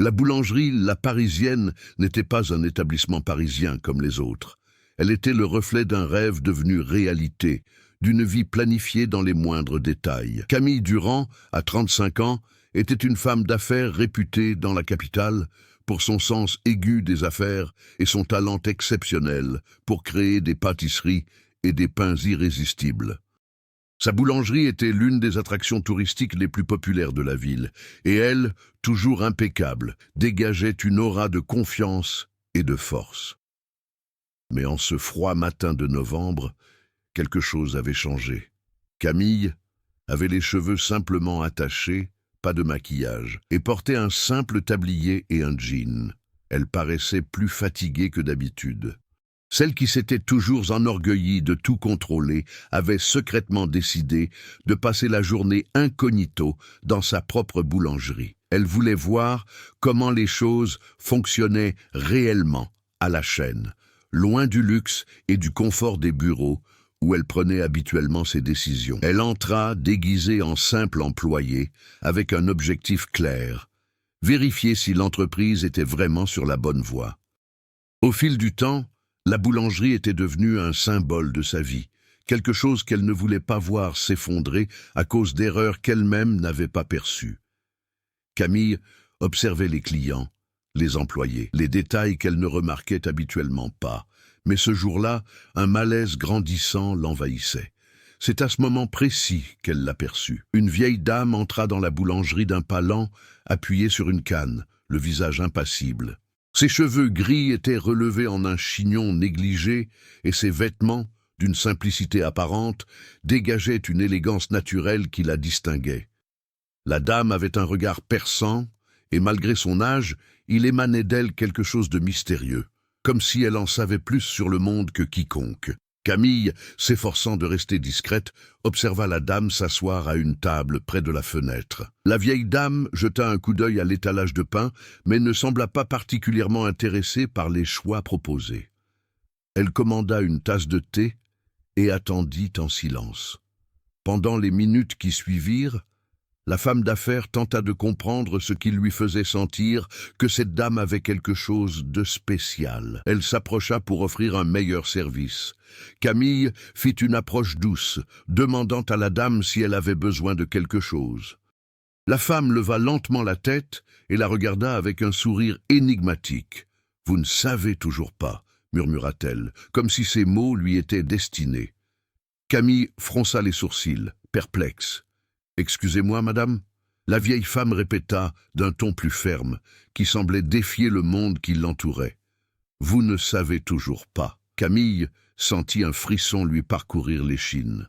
La boulangerie La Parisienne n'était pas un établissement parisien comme les autres. Elle était le reflet d'un rêve devenu réalité, d'une vie planifiée dans les moindres détails. Camille Durand, à 35 ans, était une femme d'affaires réputée dans la capitale pour son sens aigu des affaires et son talent exceptionnel pour créer des pâtisseries et des pains irrésistibles. Sa boulangerie était l'une des attractions touristiques les plus populaires de la ville, et elle, toujours impeccable, dégageait une aura de confiance et de force. Mais en ce froid matin de novembre, quelque chose avait changé. Camille avait les cheveux simplement attachés, pas de maquillage, et portait un simple tablier et un jean. Elle paraissait plus fatiguée que d'habitude. Celle qui s'était toujours enorgueillie de tout contrôler avait secrètement décidé de passer la journée incognito dans sa propre boulangerie. Elle voulait voir comment les choses fonctionnaient réellement à la chaîne, loin du luxe et du confort des bureaux où elle prenait habituellement ses décisions. Elle entra déguisée en simple employée, avec un objectif clair: vérifier si l'entreprise était vraiment sur la bonne voie. Au fil du temps, la boulangerie était devenue un symbole de sa vie, quelque chose qu'elle ne voulait pas voir s'effondrer à cause d'erreurs qu'elle-même n'avait pas perçues. Camille observait les clients, les employés, les détails qu'elle ne remarquait habituellement pas. Mais ce jour-là, un malaise grandissant l'envahissait. C'est à ce moment précis qu'elle l'aperçut. Une vieille dame entra dans la boulangerie d'un pas lent, appuyée sur une canne, le visage impassible. Ses cheveux gris étaient relevés en un chignon négligé et ses vêtements, d'une simplicité apparente, dégageaient une élégance naturelle qui la distinguait. La dame avait un regard perçant et malgré son âge, il émanait d'elle quelque chose de mystérieux, comme si elle en savait plus sur le monde que quiconque. Camille, s'efforçant de rester discrète, observa la dame s'asseoir à une table près de la fenêtre. La vieille dame jeta un coup d'œil à l'étalage de pain, mais ne sembla pas particulièrement intéressée par les choix proposés. Elle commanda une tasse de thé et attendit en silence. Pendant les minutes qui suivirent, la femme d'affaires tenta de comprendre ce qui lui faisait sentir que cette dame avait quelque chose de spécial. Elle s'approcha pour offrir un meilleur service. Camille fit une approche douce, demandant à la dame si elle avait besoin de quelque chose. La femme leva lentement la tête et la regarda avec un sourire énigmatique. « Vous ne savez toujours pas », murmura-t-elle, comme si ces mots lui étaient destinés. Camille fronça les sourcils, perplexe. « Excusez-moi, madame ?» La vieille femme répéta d'un ton plus ferme, qui semblait défier le monde qui l'entourait. « Vous ne savez toujours pas. » Camille sentit un frisson lui parcourir l'échine.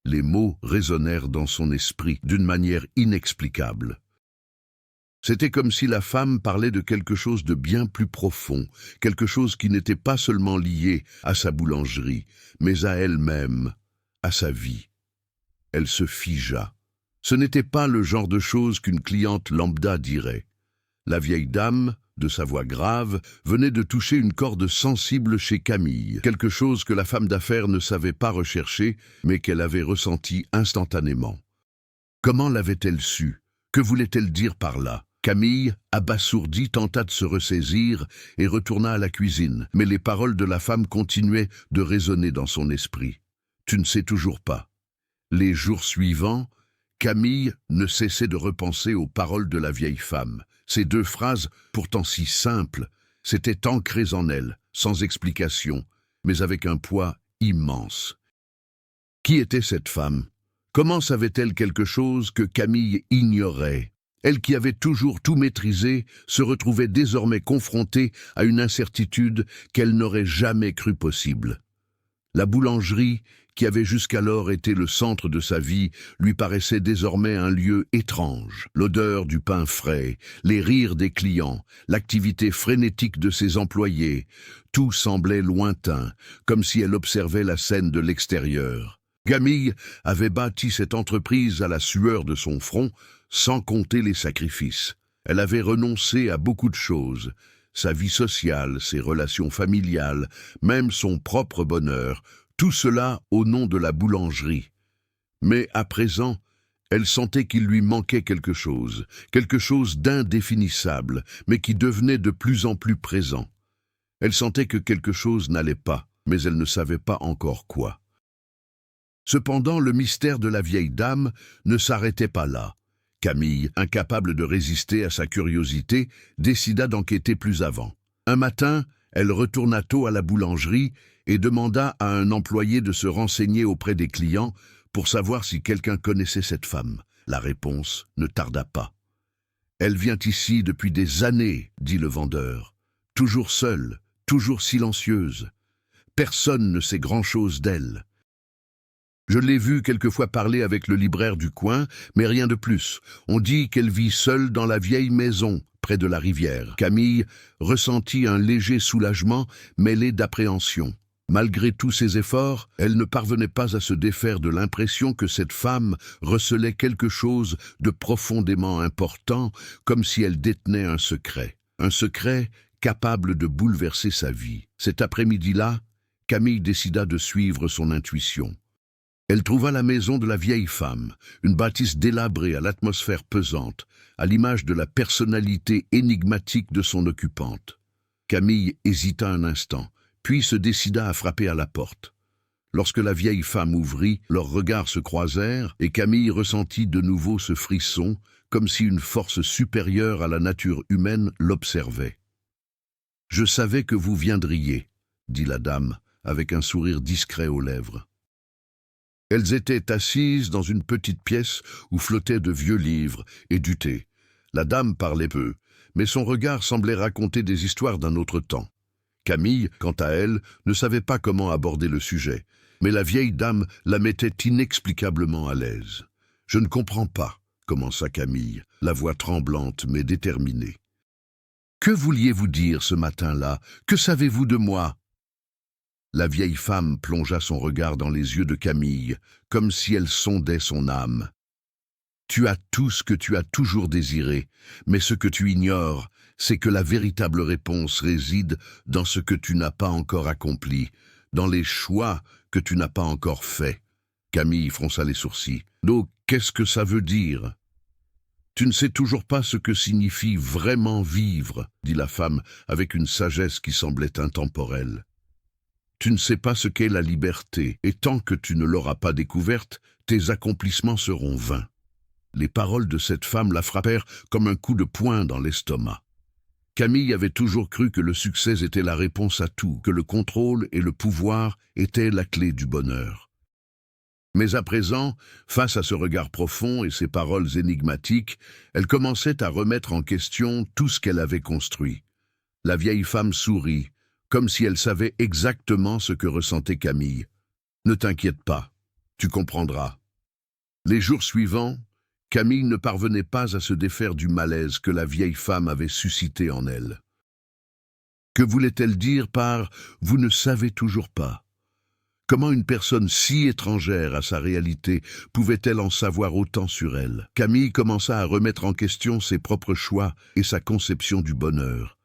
Les mots résonnèrent dans son esprit d'une manière inexplicable. C'était comme si la femme parlait de quelque chose de bien plus profond, quelque chose qui n'était pas seulement lié à sa boulangerie, mais à elle-même, à sa vie. Elle se figea. Ce n'était pas le genre de choses qu'une cliente lambda dirait. La vieille dame, de sa voix grave, venait de toucher une corde sensible chez Camille, quelque chose que la femme d'affaires ne savait pas rechercher, mais qu'elle avait ressenti instantanément. Comment l'avait-elle su? Que voulait-elle dire par là? Camille, abasourdie, tenta de se ressaisir et retourna à la cuisine, mais les paroles de la femme continuaient de résonner dans son esprit. « Tu ne sais toujours pas. » Les jours suivants, Camille ne cessait de repenser aux paroles de la vieille femme. Ces deux phrases, pourtant si simples, s'étaient ancrées en elle, sans explication, mais avec un poids immense. Qui était cette femme? Comment savait-elle quelque chose que Camille ignorait? Elle qui avait toujours tout maîtrisé se retrouvait désormais confrontée à une incertitude qu'elle n'aurait jamais cru possible. La boulangerie, qui avait jusqu'alors été le centre de sa vie, lui paraissait désormais un lieu étrange. L'odeur du pain frais, les rires des clients, l'activité frénétique de ses employés, tout semblait lointain, comme si elle observait la scène de l'extérieur. Camille avait bâti cette entreprise à la sueur de son front, sans compter les sacrifices. Elle avait renoncé à beaucoup de choses, sa vie sociale, ses relations familiales, même son propre bonheur, tout cela au nom de la boulangerie. Mais à présent, Elle sentait qu'il lui manquait quelque chose d'indéfinissable, mais qui devenait de plus en plus présent. Elle sentait que quelque chose n'allait pas, mais elle ne savait pas encore quoi. Cependant, le mystère de la vieille dame ne s'arrêtait pas là. Camille, incapable de résister à sa curiosité, décida d'enquêter plus avant. Un matin, elle retourna tôt à la boulangerie et demanda à un employé de se renseigner auprès des clients pour savoir si quelqu'un connaissait cette femme. La réponse ne tarda pas. « Elle vient ici depuis des années, » dit le vendeur. « Toujours seule, toujours silencieuse. Personne ne sait grand-chose d'elle. Je l'ai vue quelquefois parler avec le libraire du coin, mais rien de plus. On dit qu'elle vit seule dans la vieille maison, près de la rivière. » Camille ressentit un léger soulagement mêlé d'appréhension. Malgré tous ses efforts, elle ne parvenait pas à se défaire de l'impression que cette femme recelait quelque chose de profondément important, comme si elle détenait un secret capable de bouleverser sa vie. Cet après-midi-là, Camille décida de suivre son intuition. Elle trouva la maison de la vieille femme, une bâtisse délabrée à l'atmosphère pesante, à l'image de la personnalité énigmatique de son occupante. Camille hésita un instant, puis se décida à frapper à la porte. Lorsque la vieille femme ouvrit, leurs regards se croisèrent et Camille ressentit de nouveau ce frisson, comme si une force supérieure à la nature humaine l'observait. « Je savais que vous viendriez, » dit la dame, avec un sourire discret aux lèvres. Elles étaient assises dans une petite pièce où flottaient de vieux livres et du thé. La dame parlait peu, mais son regard semblait raconter des histoires d'un autre temps. Camille, quant à elle, ne savait pas comment aborder le sujet, mais la vieille dame la mettait inexplicablement à l'aise. « Je ne comprends pas, » commença Camille, la voix tremblante mais déterminée. « Que vouliez-vous dire ce matin-là? Que savez-vous de moi ?» La vieille femme plongea son regard dans les yeux de Camille, comme si elle sondait son âme. « Tu as tout ce que tu as toujours désiré, mais ce que tu ignores, c'est que la véritable réponse réside dans ce que tu n'as pas encore accompli, dans les choix que tu n'as pas encore faits. » Camille fronça les sourcils. « Donc, qu'est-ce que ça veut dire ? » « Tu ne sais toujours pas ce que signifie vraiment vivre, » dit la femme avec une sagesse qui semblait intemporelle. « Tu ne sais pas ce qu'est la liberté, et tant que tu ne l'auras pas découverte, tes accomplissements seront vains. » Les paroles de cette femme la frappèrent comme un coup de poing dans l'estomac. Camille avait toujours cru que le succès était la réponse à tout, que le contrôle et le pouvoir étaient la clé du bonheur. Mais à présent, face à ce regard profond et ces paroles énigmatiques, elle commençait à remettre en question tout ce qu'elle avait construit. La vieille femme sourit, comme si elle savait exactement ce que ressentait Camille. « Ne t'inquiète pas, tu comprendras. » Les jours suivants, Camille ne parvenait pas à se défaire du malaise que la vieille femme avait suscité en elle. Que voulait-elle dire par « vous ne savez toujours pas » ? Comment une personne si étrangère à sa réalité pouvait-elle en savoir autant sur elle? Camille commença à remettre en question ses propres choix et sa conception du bonheur.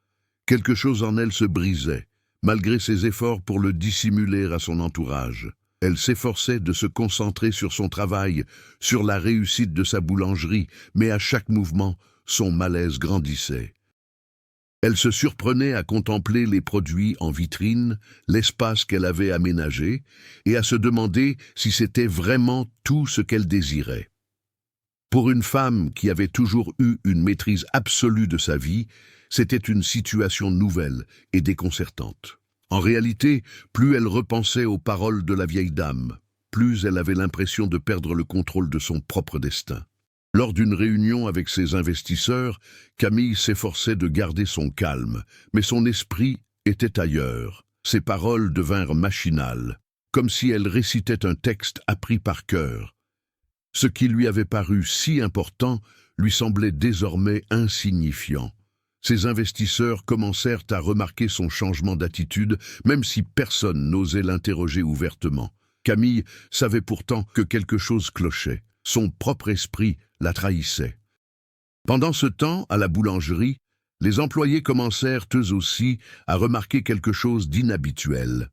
Quelque chose en elle se brisait, malgré ses efforts pour le dissimuler à son entourage. Elle s'efforçait de se concentrer sur son travail, sur la réussite de sa boulangerie, mais à chaque mouvement, son malaise grandissait. Elle se surprenait à contempler les produits en vitrine, l'espace qu'elle avait aménagé, et à se demander si c'était vraiment tout ce qu'elle désirait. Pour une femme qui avait toujours eu une maîtrise absolue de sa vie, c'était une situation nouvelle et déconcertante. En réalité, plus elle repensait aux paroles de la vieille dame, plus elle avait l'impression de perdre le contrôle de son propre destin. Lors d'une réunion avec ses investisseurs, Camille s'efforçait de garder son calme, mais son esprit était ailleurs. Ses paroles devinrent machinales, comme si elle récitait un texte appris par cœur. Ce qui lui avait paru si important lui semblait désormais insignifiant. Ses investisseurs commencèrent à remarquer son changement d'attitude, même si personne n'osait l'interroger ouvertement. Camille savait pourtant que quelque chose clochait. Son propre esprit la trahissait. Pendant ce temps, à la boulangerie, les employés commencèrent eux aussi à remarquer quelque chose d'inhabituel.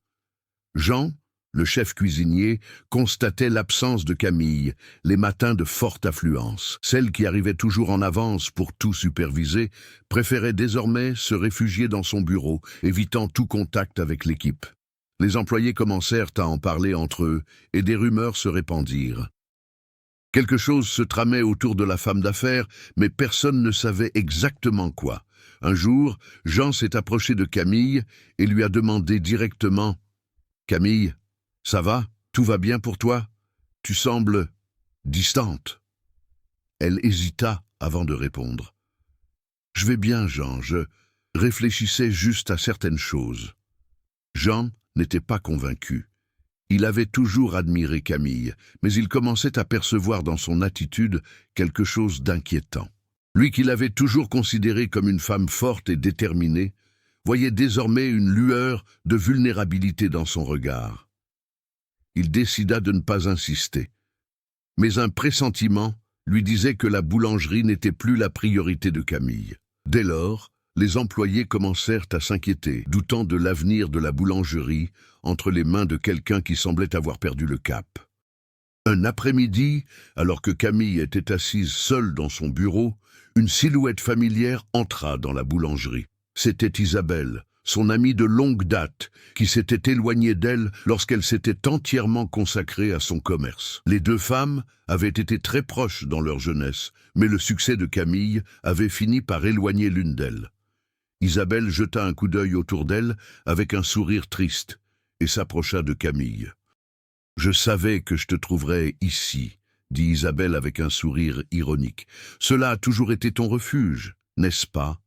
Jean, Le chef cuisinier constatait l'absence de Camille, les matins de forte affluence. Celle qui arrivait toujours en avance pour tout superviser préférait désormais se réfugier dans son bureau, évitant tout contact avec l'équipe. Les employés commencèrent à en parler entre eux et des rumeurs se répandirent. Quelque chose se tramait autour de la femme d'affaires, mais personne ne savait exactement quoi. Un jour, Jean s'est approché de Camille et lui a demandé directement « Camille, ça va? Tout va bien pour toi? Tu sembles distante. » Elle hésita avant de répondre. « Je vais bien, Jean, je réfléchissais juste à certaines choses. » Jean n'était pas convaincu. Il avait toujours admiré Camille, mais il commençait à percevoir dans son attitude quelque chose d'inquiétant. Lui qui l'avait toujours considérée comme une femme forte et déterminée, voyait désormais une lueur de vulnérabilité dans son regard. Il décida de ne pas insister. Mais un pressentiment lui disait que la boulangerie n'était plus la priorité de Camille. Dès lors, les employés commencèrent à s'inquiéter, doutant de l'avenir de la boulangerie entre les mains de quelqu'un qui semblait avoir perdu le cap. Un après-midi, alors que Camille était assise seule dans son bureau, une silhouette familière entra dans la boulangerie. C'était Isabelle, son amie de longue date, qui s'était éloignée d'elle lorsqu'elle s'était entièrement consacrée à son commerce. Les deux femmes avaient été très proches dans leur jeunesse, mais le succès de Camille avait fini par éloigner l'une d'elles. Isabelle jeta un coup d'œil autour d'elle avec un sourire triste et s'approcha de Camille. « Je savais que je te trouverais ici, » dit Isabelle avec un sourire ironique. « Cela a toujours été ton refuge, n'est-ce pas ?»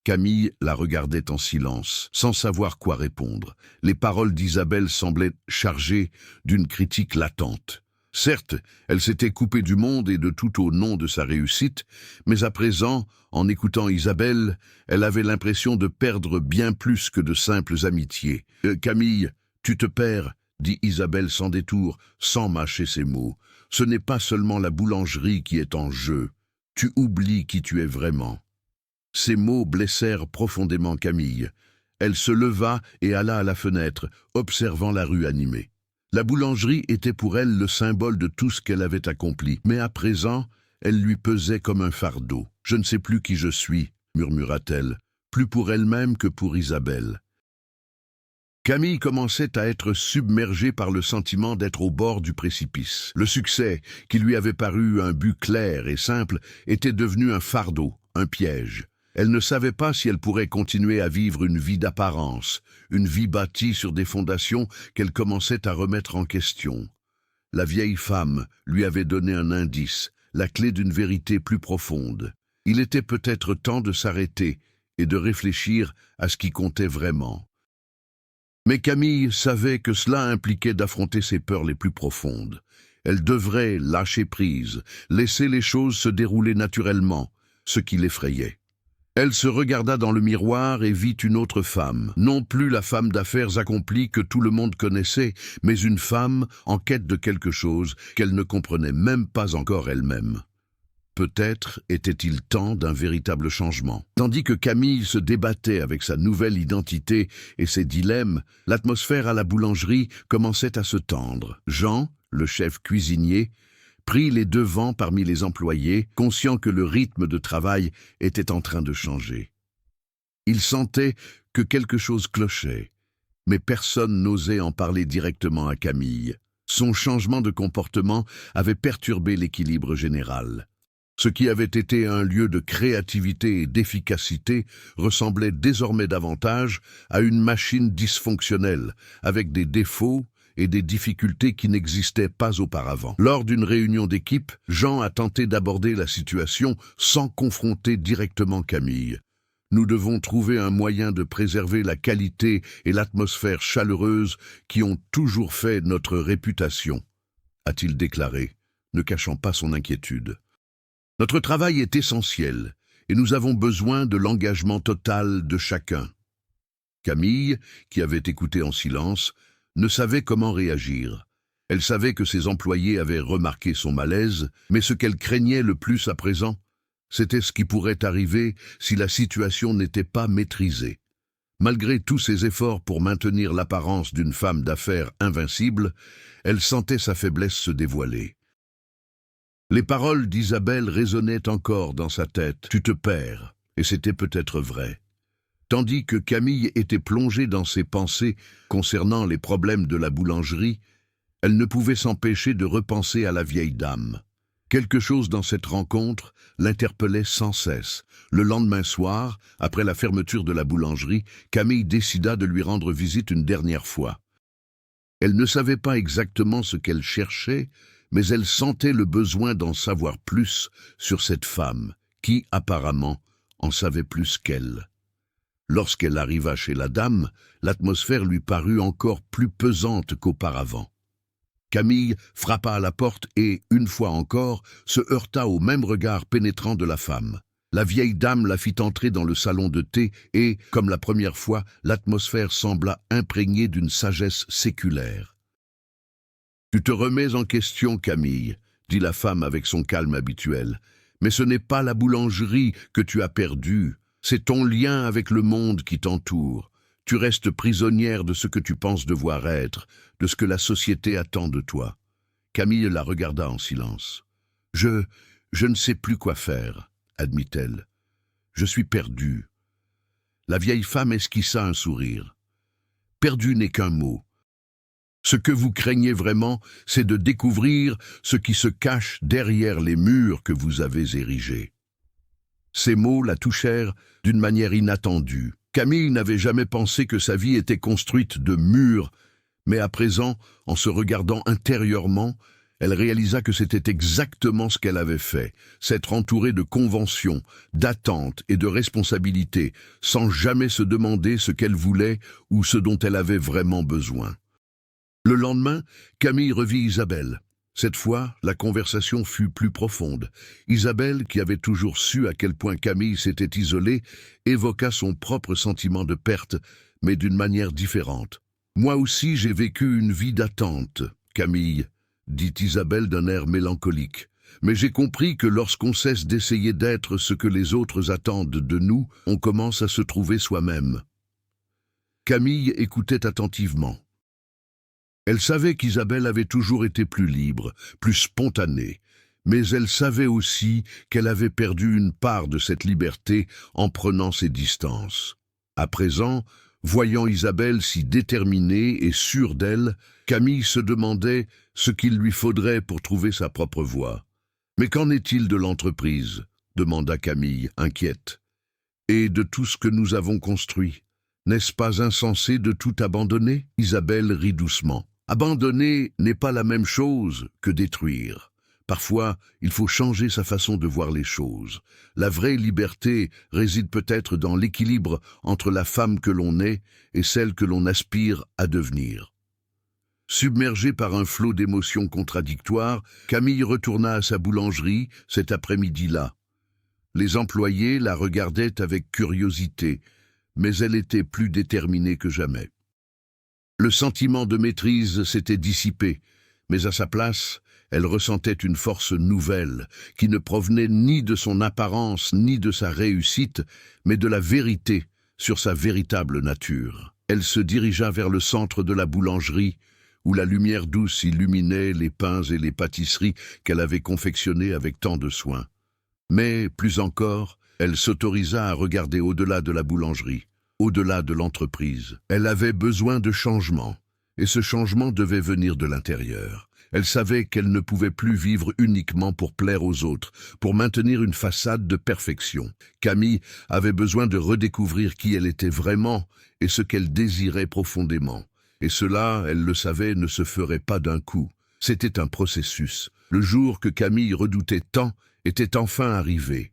Camille la regardait en silence, sans savoir quoi répondre. Les paroles d'Isabelle semblaient chargées d'une critique latente. Certes, elle s'était coupée du monde et de tout au nom de sa réussite, mais à présent, en écoutant Isabelle, elle avait l'impression de perdre bien plus que de simples amitiés. « Camille, tu te perds », dit Isabelle sans détour, sans mâcher ses mots. « Ce n'est pas seulement la boulangerie qui est en jeu. Tu oublies qui tu es vraiment. » Ces mots blessèrent profondément Camille. Elle se leva et alla à la fenêtre, observant la rue animée. La boulangerie était pour elle le symbole de tout ce qu'elle avait accompli, mais à présent, elle lui pesait comme un fardeau. « Je ne sais plus qui je suis », murmura-t-elle, plus pour elle-même que pour Isabelle. Camille commençait à être submergée par le sentiment d'être au bord du précipice. Le succès, qui lui avait paru un but clair et simple, était devenu un fardeau, un piège. Elle ne savait pas si elle pourrait continuer à vivre une vie d'apparence, une vie bâtie sur des fondations qu'elle commençait à remettre en question. La vieille femme lui avait donné un indice, la clé d'une vérité plus profonde. Il était peut-être temps de s'arrêter et de réfléchir à ce qui comptait vraiment. Mais Camille savait que cela impliquait d'affronter ses peurs les plus profondes. Elle devrait lâcher prise, laisser les choses se dérouler naturellement, ce qui l'effrayait. Elle se regarda dans le miroir et vit une autre femme, non plus la femme d'affaires accomplie que tout le monde connaissait, mais une femme en quête de quelque chose qu'elle ne comprenait même pas encore elle-même. Peut-être était-il temps d'un véritable changement. Tandis que Camille se débattait avec sa nouvelle identité et ses dilemmes, l'atmosphère à la boulangerie commençait à se tendre. Jean, le chef cuisinier, prit les devants parmi les employés, conscient que le rythme de travail était en train de changer. Il sentait que quelque chose clochait, mais personne n'osait en parler directement à Camille. Son changement de comportement avait perturbé l'équilibre général. Ce qui avait été un lieu de créativité et d'efficacité ressemblait désormais davantage à une machine dysfonctionnelle, avec des défauts et des difficultés qui n'existaient pas auparavant. Lors d'une réunion d'équipe, Jean a tenté d'aborder la situation sans confronter directement Camille. « Nous devons trouver un moyen de préserver la qualité et l'atmosphère chaleureuse qui ont toujours fait notre réputation », a-t-il déclaré, ne cachant pas son inquiétude. « Notre travail est essentiel et nous avons besoin de l'engagement total de chacun. » Camille, qui avait écouté en silence, ne savait comment réagir. Elle savait que ses employés avaient remarqué son malaise, mais ce qu'elle craignait le plus à présent, c'était ce qui pourrait arriver si la situation n'était pas maîtrisée. Malgré tous ses efforts pour maintenir l'apparence d'une femme d'affaires invincible, elle sentait sa faiblesse se dévoiler. Les paroles d'Isabelle résonnaient encore dans sa tête. « Tu te perds », et c'était peut-être vrai. Tandis que Camille était plongée dans ses pensées concernant les problèmes de la boulangerie, elle ne pouvait s'empêcher de repenser à la vieille dame. Quelque chose dans cette rencontre l'interpellait sans cesse. Le lendemain soir, après la fermeture de la boulangerie, Camille décida de lui rendre visite une dernière fois. Elle ne savait pas exactement ce qu'elle cherchait, mais elle sentait le besoin d'en savoir plus sur cette femme, qui, apparemment, en savait plus qu'elle. Lorsqu'elle arriva chez la dame, l'atmosphère lui parut encore plus pesante qu'auparavant. Camille frappa à la porte et, une fois encore, se heurta au même regard pénétrant de la femme. La vieille dame la fit entrer dans le salon de thé et, comme la première fois, l'atmosphère sembla imprégnée d'une sagesse séculaire. « Tu te remets en question, Camille, » dit la femme avec son calme habituel. « Mais ce n'est pas la boulangerie que tu as perdue, c'est ton lien avec le monde qui t'entoure. Tu restes prisonnière de ce que tu penses devoir être, de ce que la société attend de toi. » Camille la regarda en silence. « Je ne sais plus quoi faire, » admit-elle. « Je suis perdue. » La vieille femme esquissa un sourire. « Perdue n'est qu'un mot. Ce que vous craignez vraiment, c'est de découvrir ce qui se cache derrière les murs que vous avez érigés. » Ces mots la touchèrent d'une manière inattendue. Camille n'avait jamais pensé que sa vie était construite de murs, mais à présent, en se regardant intérieurement, elle réalisa que c'était exactement ce qu'elle avait fait, s'être entourée de conventions, d'attentes et de responsabilités, sans jamais se demander ce qu'elle voulait ou ce dont elle avait vraiment besoin. Le lendemain, Camille revit Isabelle. Cette fois, la conversation fut plus profonde. Isabelle, qui avait toujours su à quel point Camille s'était isolée, évoqua son propre sentiment de perte, mais d'une manière différente. « Moi aussi, j'ai vécu une vie d'attente, Camille, » dit Isabelle d'un air mélancolique. « Mais j'ai compris que lorsqu'on cesse d'essayer d'être ce que les autres attendent de nous, on commence à se trouver soi-même. » Camille écoutait attentivement. Elle savait qu'Isabelle avait toujours été plus libre, plus spontanée, mais elle savait aussi qu'elle avait perdu une part de cette liberté en prenant ses distances. À présent, voyant Isabelle si déterminée et sûre d'elle, Camille se demandait ce qu'il lui faudrait pour trouver sa propre voie. « Mais qu'en est-il de l'entreprise ?» demanda Camille, inquiète. « Et de tout ce que nous avons construit? N'est-ce pas insensé de tout abandonner ?» Isabelle rit doucement. Abandonner n'est pas la même chose que détruire. Parfois, il faut changer sa façon de voir les choses. La vraie liberté réside peut-être dans l'équilibre entre la femme que l'on est et celle que l'on aspire à devenir. Submergée par un flot d'émotions contradictoires, Camille retourna à sa boulangerie cet après-midi-là. Les employés la regardaient avec curiosité, mais elle était plus déterminée que jamais. Le sentiment de maîtrise s'était dissipé, mais à sa place, elle ressentait une force nouvelle, qui ne provenait ni de son apparence ni de sa réussite, mais de la vérité sur sa véritable nature. Elle se dirigea vers le centre de la boulangerie, où la lumière douce illuminait les pains et les pâtisseries qu'elle avait confectionnés avec tant de soin. Mais, plus encore, elle s'autorisa à regarder au-delà de la boulangerie. Au-delà de l'entreprise. Elle avait besoin de changement, et ce changement devait venir de l'intérieur. Elle savait qu'elle ne pouvait plus vivre uniquement pour plaire aux autres, pour maintenir une façade de perfection. Camille avait besoin de redécouvrir qui elle était vraiment et ce qu'elle désirait profondément. Et cela, elle le savait, ne se ferait pas d'un coup. C'était un processus. Le jour que Camille redoutait tant était enfin arrivé.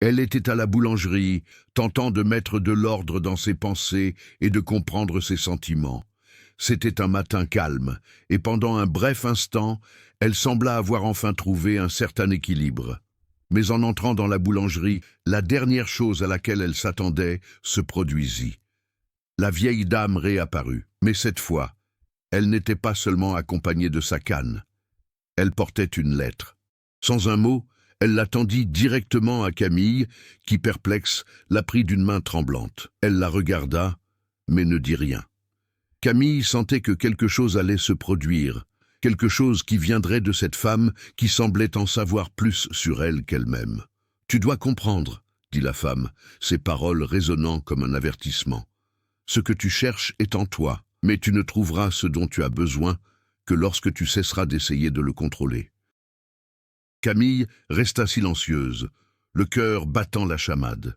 Elle était à la boulangerie, tentant de mettre de l'ordre dans ses pensées et de comprendre ses sentiments. C'était un matin calme, et pendant un bref instant, elle sembla avoir enfin trouvé un certain équilibre. Mais en entrant dans la boulangerie, la dernière chose à laquelle elle s'attendait se produisit. La vieille dame réapparut, mais cette fois, elle n'était pas seulement accompagnée de sa canne. Elle portait une lettre. Sans un mot, Elle la tendit directement à Camille, qui, perplexe, la prit d'une main tremblante. Elle la regarda, mais ne dit rien. Camille sentait que quelque chose allait se produire, quelque chose qui viendrait de cette femme qui semblait en savoir plus sur elle qu'elle-même. « Tu dois comprendre », dit la femme, ses paroles résonnant comme un avertissement. « Ce que tu cherches est en toi, mais tu ne trouveras ce dont tu as besoin que lorsque tu cesseras d'essayer de le contrôler. » Camille resta silencieuse, le cœur battant la chamade.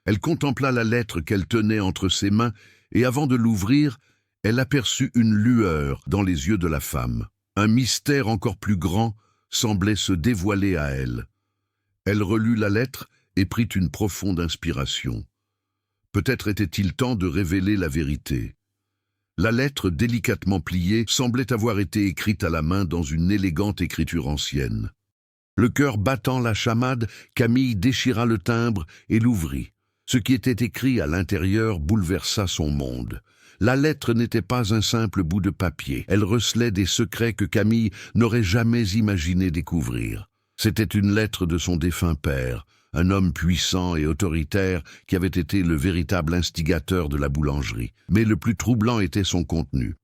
Elle contempla la lettre qu'elle tenait entre ses mains et avant de l'ouvrir, elle aperçut une lueur dans les yeux de la femme. Un mystère encore plus grand semblait se dévoiler à elle. Elle relut la lettre et prit une profonde inspiration. Peut-être était-il temps de révéler la vérité. La lettre, délicatement pliée, semblait avoir été écrite à la main dans une élégante écriture ancienne. Le cœur battant la chamade, Camille déchira le timbre et l'ouvrit. Ce qui était écrit à l'intérieur bouleversa son monde. La lettre n'était pas un simple bout de papier. Elle recelait des secrets que Camille n'aurait jamais imaginé découvrir. C'était une lettre de son défunt père, un homme puissant et autoritaire qui avait été le véritable instigateur de la boulangerie. Mais le plus troublant était son contenu.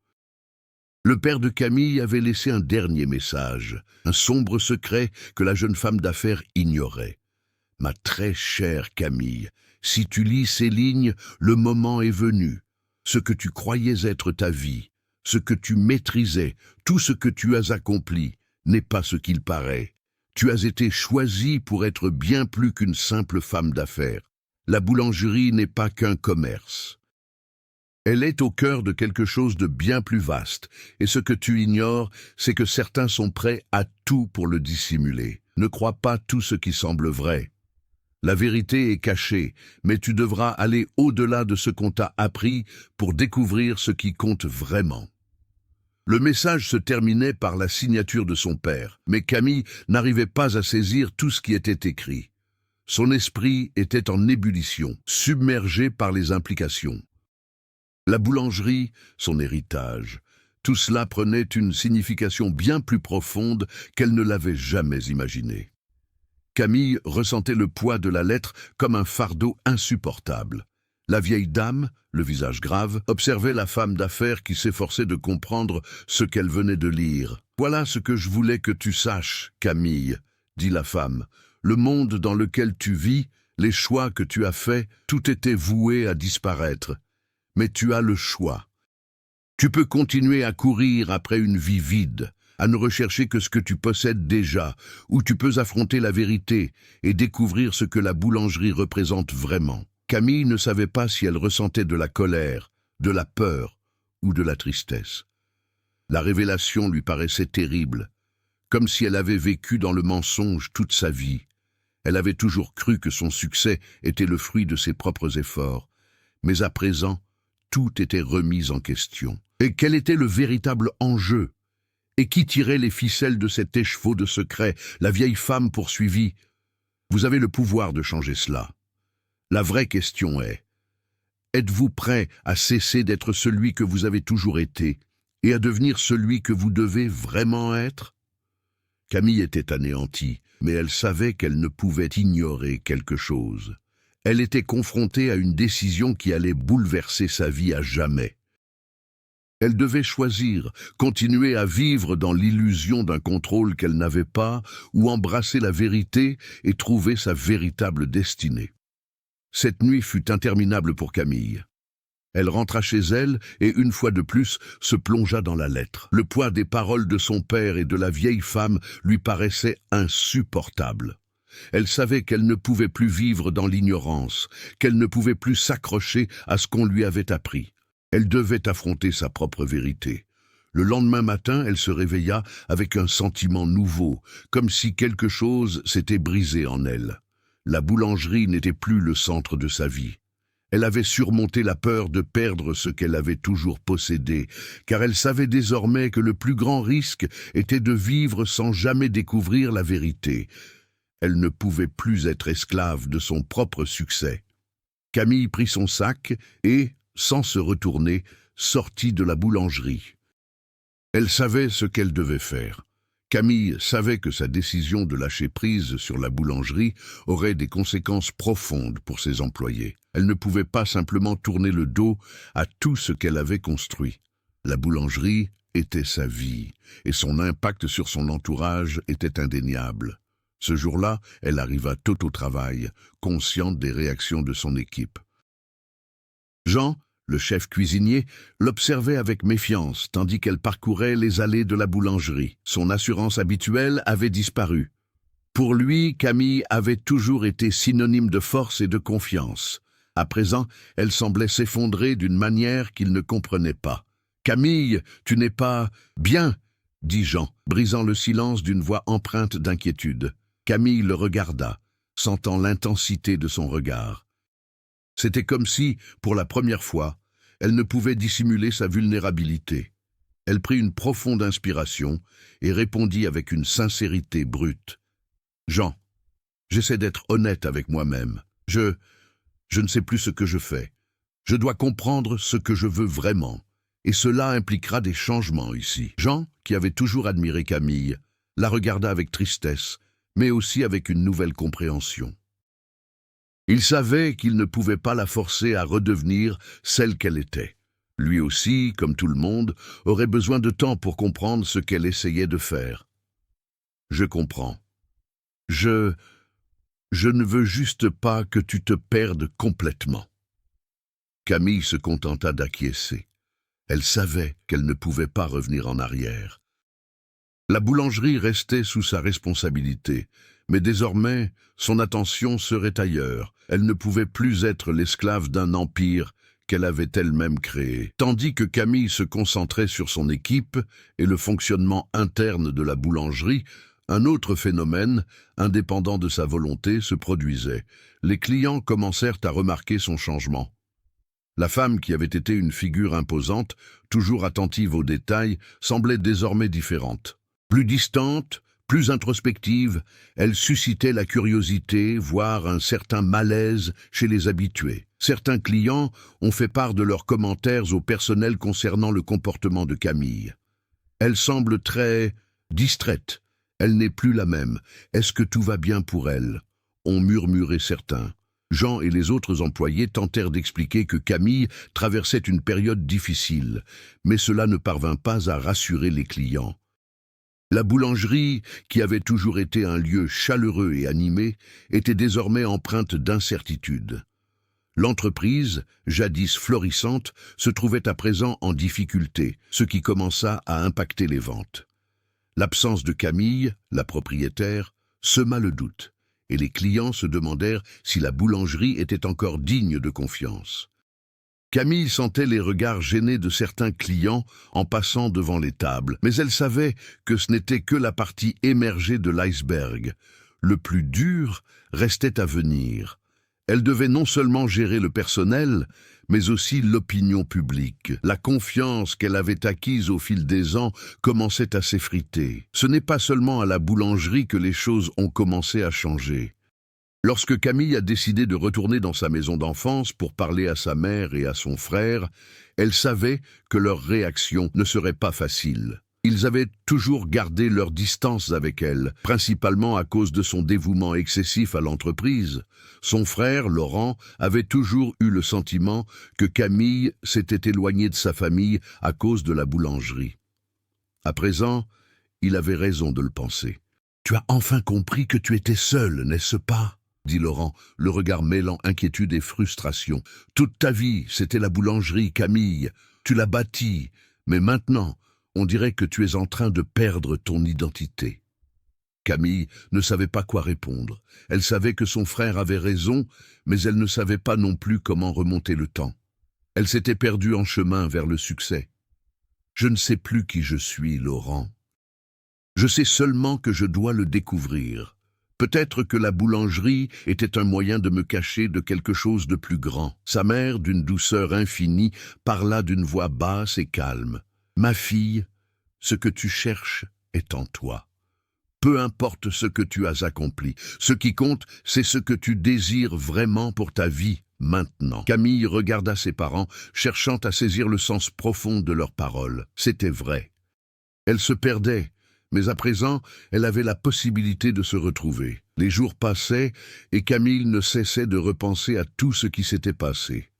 Le père de Camille avait laissé un dernier message, un sombre secret que la jeune femme d'affaires ignorait. « Ma très chère Camille, si tu lis ces lignes, le moment est venu. Ce que tu croyais être ta vie, ce que tu maîtrisais, tout ce que tu as accompli, n'est pas ce qu'il paraît. Tu as été choisie pour être bien plus qu'une simple femme d'affaires. La boulangerie n'est pas qu'un commerce. Elle est au cœur de quelque chose de bien plus vaste, et ce que tu ignores, c'est que certains sont prêts à tout pour le dissimuler. Ne crois pas tout ce qui semble vrai. La vérité est cachée, mais tu devras aller au-delà de ce qu'on t'a appris pour découvrir ce qui compte vraiment. » Le message se terminait par la signature de son père, mais Camille n'arrivait pas à saisir tout ce qui était écrit. Son esprit était en ébullition, submergé par les implications. La boulangerie, son héritage, tout cela prenait une signification bien plus profonde qu'elle ne l'avait jamais imaginée. Camille ressentait le poids de la lettre comme un fardeau insupportable. La vieille dame, le visage grave, observait la femme d'affaires qui s'efforçait de comprendre ce qu'elle venait de lire. « Voilà ce que je voulais que tu saches, Camille, » dit la femme. « Le monde dans lequel tu vis, les choix que tu as faits, tout était voué à disparaître. Mais tu as le choix. Tu peux continuer à courir après une vie vide, à ne rechercher que ce que tu possèdes déjà, ou tu peux affronter la vérité et découvrir ce que la boulangerie représente vraiment. » Camille ne savait pas si elle ressentait de la colère, de la peur ou de la tristesse. La révélation lui paraissait terrible, comme si elle avait vécu dans le mensonge toute sa vie. Elle avait toujours cru que son succès était le fruit de ses propres efforts, mais à présent, tout était remis en question. Et quel était le véritable enjeu? Et qui tirait les ficelles de cet écheveau de secret? La vieille femme poursuivit. « Vous avez le pouvoir de changer cela. La vraie question est, êtes-vous prêt à cesser d'être celui que vous avez toujours été et à devenir celui que vous devez vraiment être ?» Camille était anéantie, mais elle savait qu'elle ne pouvait ignorer quelque chose. Elle était confrontée à une décision qui allait bouleverser sa vie à jamais. Elle devait choisir, continuer à vivre dans l'illusion d'un contrôle qu'elle n'avait pas, ou embrasser la vérité et trouver sa véritable destinée. Cette nuit fut interminable pour Camille. Elle rentra chez elle et, une fois de plus, se plongea dans la lettre. Le poids des paroles de son père et de la vieille femme lui paraissait insupportable. Elle savait qu'elle ne pouvait plus vivre dans l'ignorance, qu'elle ne pouvait plus s'accrocher à ce qu'on lui avait appris. Elle devait affronter sa propre vérité. Le lendemain matin, elle se réveilla avec un sentiment nouveau, comme si quelque chose s'était brisé en elle. La boulangerie n'était plus le centre de sa vie. Elle avait surmonté la peur de perdre ce qu'elle avait toujours possédé, car elle savait désormais que le plus grand risque était de vivre sans jamais découvrir la vérité. Elle ne pouvait plus être esclave de son propre succès. Camille prit son sac et, sans se retourner, sortit de la boulangerie. Elle savait ce qu'elle devait faire. Camille savait que sa décision de lâcher prise sur la boulangerie aurait des conséquences profondes pour ses employés. Elle ne pouvait pas simplement tourner le dos à tout ce qu'elle avait construit. La boulangerie était sa vie, et son impact sur son entourage était indéniable. Ce jour-là, elle arriva tôt au travail, consciente des réactions de son équipe. Jean, le chef cuisinier, l'observait avec méfiance, tandis qu'elle parcourait les allées de la boulangerie. Son assurance habituelle avait disparu. Pour lui, Camille avait toujours été synonyme de force et de confiance. À présent, elle semblait s'effondrer d'une manière qu'il ne comprenait pas. « Camille, tu n'es pas bien !» dit Jean, brisant le silence d'une voix empreinte d'inquiétude. Camille le regarda, sentant l'intensité de son regard. C'était comme si, pour la première fois, elle ne pouvait dissimuler sa vulnérabilité. Elle prit une profonde inspiration et répondit avec une sincérité brute. « Jean, j'essaie d'être honnête avec moi-même. Je ne sais plus ce que je fais. Je dois comprendre ce que je veux vraiment. Et cela impliquera des changements ici. » Jean, qui avait toujours admiré Camille, la regarda avec tristesse, mais aussi avec une nouvelle compréhension. Il savait qu'il ne pouvait pas la forcer à redevenir celle qu'elle était. Lui aussi, comme tout le monde, aurait besoin de temps pour comprendre ce qu'elle essayait de faire. « Je comprends. Je ne veux juste pas que tu te perdes complètement. » Camille se contenta d'acquiescer. Elle savait qu'elle ne pouvait pas revenir en arrière. La boulangerie restait sous sa responsabilité, mais désormais, son attention serait ailleurs. Elle ne pouvait plus être l'esclave d'un empire qu'elle avait elle-même créé. Tandis que Camille se concentrait sur son équipe et le fonctionnement interne de la boulangerie, un autre phénomène, indépendant de sa volonté, se produisait. Les clients commencèrent à remarquer son changement. La femme, qui avait été une figure imposante, toujours attentive aux détails, semblait désormais différente. Plus distante, plus introspective, elle suscitait la curiosité, voire un certain malaise chez les habitués. Certains clients ont fait part de leurs commentaires au personnel concernant le comportement de Camille. Elle semble très distraite. Elle n'est plus la même. Est-ce que tout va bien pour elle ? Ont murmuré certains. Jean et les autres employés tentèrent d'expliquer que Camille traversait une période difficile, mais cela ne parvint pas à rassurer les clients. La boulangerie, qui avait toujours été un lieu chaleureux et animé, était désormais empreinte d'incertitude. L'entreprise, jadis florissante, se trouvait à présent en difficulté, ce qui commença à impacter les ventes. L'absence de Camille, la propriétaire, sema le doute, et les clients se demandèrent si la boulangerie était encore digne de confiance. Camille sentait les regards gênés de certains clients en passant devant les tables, mais elle savait que ce n'était que la partie émergée de l'iceberg. Le plus dur restait à venir. Elle devait non seulement gérer le personnel, mais aussi l'opinion publique. La confiance qu'elle avait acquise au fil des ans commençait à s'effriter. Ce n'est pas seulement à la boulangerie que les choses ont commencé à changer. Lorsque Camille a décidé de retourner dans sa maison d'enfance pour parler à sa mère et à son frère, elle savait que leur réaction ne serait pas facile. Ils avaient toujours gardé leur distance avec elle, principalement à cause de son dévouement excessif à l'entreprise. Son frère, Laurent, avait toujours eu le sentiment que Camille s'était éloignée de sa famille à cause de la boulangerie. À présent, il avait raison de le penser. « Tu as enfin compris que tu étais seule, n'est-ce pas ?» dit Laurent, le regard mêlant inquiétude et frustration. « Toute ta vie, c'était la boulangerie, Camille. Tu l'as bâtie, mais maintenant, on dirait que tu es en train de perdre ton identité. » Camille ne savait pas quoi répondre. Elle savait que son frère avait raison, mais elle ne savait pas non plus comment remonter le temps. Elle s'était perdue en chemin vers le succès. « Je ne sais plus qui je suis, Laurent. Je sais seulement que je dois le découvrir. Peut-être que la boulangerie était un moyen de me cacher de quelque chose de plus grand. » Sa mère, d'une douceur infinie, parla d'une voix basse et calme. « Ma fille, ce que tu cherches est en toi. Peu importe ce que tu as accompli, ce qui compte, c'est ce que tu désires vraiment pour ta vie maintenant. » Camille regarda ses parents, cherchant à saisir le sens profond de leurs paroles. C'était vrai. Elle se perdait, Mais à présent, elle avait la possibilité de se retrouver. Les jours passaient et Camille ne cessait de repenser à tout ce qui s'était passé.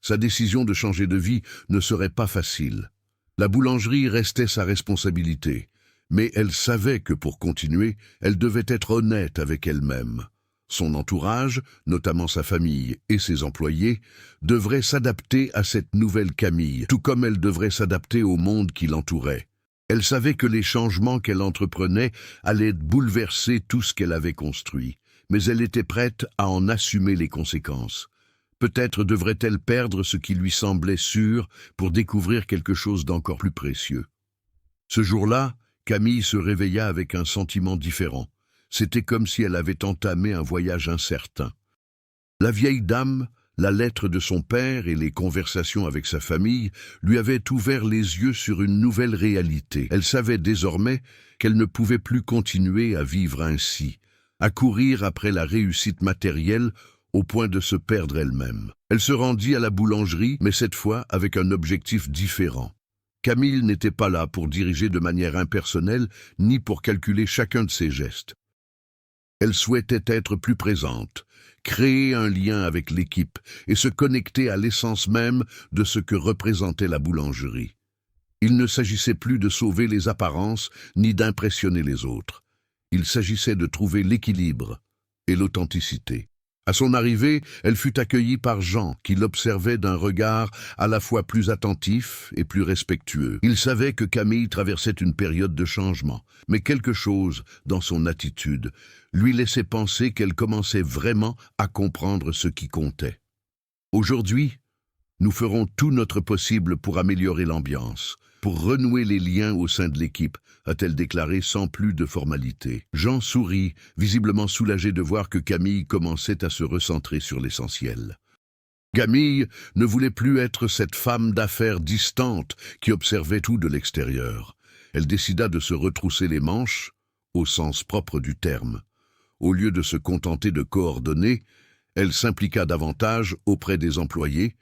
Sa décision de changer de vie ne serait pas facile. La boulangerie restait sa responsabilité, mais elle savait que pour continuer, elle devait être honnête avec elle-même. Son entourage, notamment sa famille et ses employés, devraient s'adapter à cette nouvelle Camille, tout comme elle devrait s'adapter au monde qui l'entourait. Elle savait que les changements qu'elle entreprenait allaient bouleverser tout ce qu'elle avait construit, mais elle était prête à en assumer les conséquences. Peut-être devrait-elle perdre ce qui lui semblait sûr pour découvrir quelque chose d'encore plus précieux. Ce jour-là, Camille se réveilla avec un sentiment différent. C'était comme si elle avait entamé un voyage incertain. La vieille dame, la lettre de son père et les conversations avec sa famille lui avaient ouvert les yeux sur une nouvelle réalité. Elle savait désormais qu'elle ne pouvait plus continuer à vivre ainsi, à courir après la réussite matérielle au point de se perdre elle-même. Elle se rendit à la boulangerie, mais cette fois avec un objectif différent. Camille n'était pas là pour diriger de manière impersonnelle, ni pour calculer chacun de ses gestes. Elle souhaitait être plus présente, créer un lien avec l'équipe et se connecter à l'essence même de ce que représentait la boulangerie. Il ne s'agissait plus de sauver les apparences ni d'impressionner les autres. Il s'agissait de trouver l'équilibre et l'authenticité. À son arrivée, elle fut accueillie par Jean, qui l'observait d'un regard à la fois plus attentif et plus respectueux. Il savait que Camille traversait une période de changement, mais quelque chose, dans son attitude, lui laissait penser qu'elle commençait vraiment à comprendre ce qui comptait. Aujourd'hui, nous ferons tout notre possible pour améliorer l'ambiance, pour renouer les liens au sein de l'équipe, a-t-elle déclaré sans plus de formalité. Jean sourit, visiblement soulagé de voir que Camille commençait à se recentrer sur l'essentiel. Camille ne voulait plus être cette femme d'affaires distante qui observait tout de l'extérieur. Elle décida de se retrousser les manches, au sens propre du terme. Au lieu de se contenter de coordonner, elle s'impliqua davantage auprès des employés,